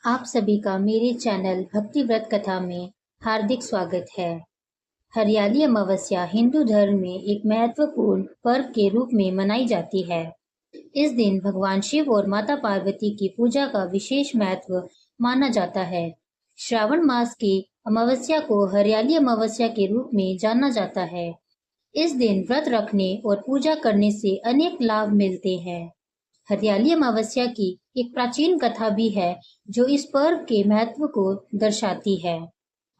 आप सभी का मेरे चैनल भक्ति व्रत कथा में हार्दिक स्वागत है। हरियाली अमावस्या हिंदू धर्म में एक महत्वपूर्ण पर्व के रूप में मनाई जाती है। इस दिन भगवान शिव और माता पार्वती की पूजा का विशेष महत्व माना जाता है। श्रावण मास की अमावस्या को हरियाली अमावस्या के रूप में जाना जाता है। इस दिन व्रत रखने और पूजा करने से अनेक लाभ मिलते हैं। हरियाली अमावस्या की एक प्राचीन कथा भी है जो इस पर्व के महत्व को दर्शाती है।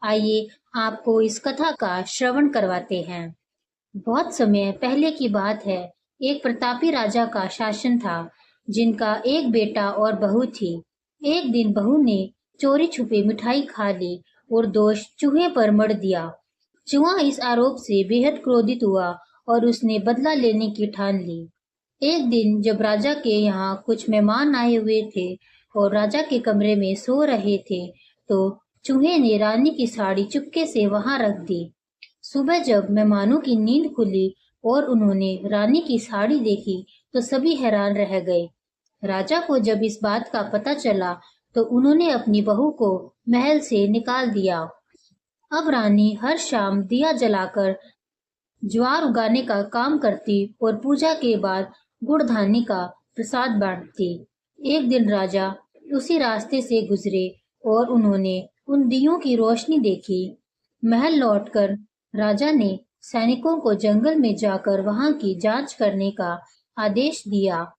आइए आपको इस कथा का श्रवण करवाते हैं। बहुत समय पहले की बात है। एक प्रतापी राजा का शासन था जिनका एक बेटा और बहू थी। एक दिन बहू ने चोरी छुपे मिठाई खा ली और दोष चूहे पर मढ़ दिया। चूहा इस आरोप से बेहद क्रोधित हुआ और उसने बदला लेने की ठान ली। एक दिन जब राजा के यहाँ कुछ मेहमान आए हुए थे और राजा के कमरे में सो रहे थे, तो चूहे ने रानी की साड़ी चुपके से वहां रख दी। सुबह जब मेहमानों की नींद खुली और उन्होंने रानी की साड़ी देखी, तो सभी हैरान रह गए। राजा को जब इस बात का पता चला, तो उन्होंने अपनी बहू को महल से निकाल दिया। अब रानी हर शाम दिया जलाकर ज्वार उगाने का काम करती और पूजा के बाद गुड़ धानी का प्रसाद बांटती। एक दिन राजा उसी रास्ते से गुजरे और उन्होंने उन दियों की रोशनी देखी। महल लौटकर राजा ने सैनिकों को जंगल में जाकर वहां की जांच करने का आदेश दिया।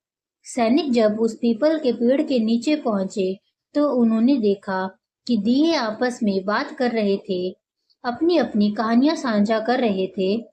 सैनिक जब उस पीपल के पेड़ के नीचे पहुंचे, तो उन्होंने देखा कि दिए आपस में बात कर रहे थे, अपनी अपनी कहानियां साझा कर रहे थे।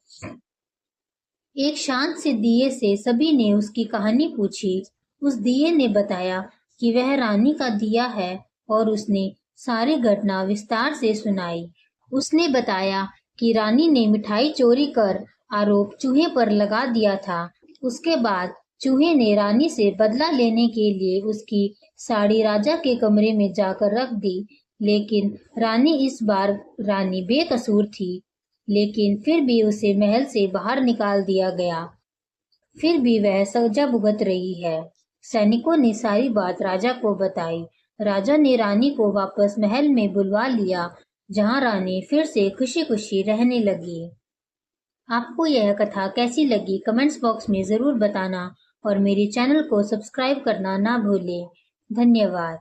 एक शांत से दिए से सभी ने उसकी कहानी पूछी। उस दिए ने बताया कि वह रानी का दिया है और उसने सारी घटना विस्तार से सुनाई। उसने बताया कि रानी ने मिठाई चोरी कर आरोप चूहे पर लगा दिया था। उसके बाद चूहे ने रानी से बदला लेने के लिए उसकी साड़ी राजा के कमरे में जाकर रख दी, लेकिन रानी बेकसूर थी। लेकिन फिर भी उसे महल से बाहर निकाल दिया गया। फिर भी वह सजा भुगत रही है। सैनिकों ने सारी बात राजा को बताई। राजा ने रानी को वापस महल में बुलवा लिया, जहां रानी फिर से खुशी खुशी रहने लगी। आपको यह कथा कैसी लगी कमेंट्स बॉक्स में जरूर बताना और मेरे चैनल को सब्सक्राइब करना ना भूलें। धन्यवाद।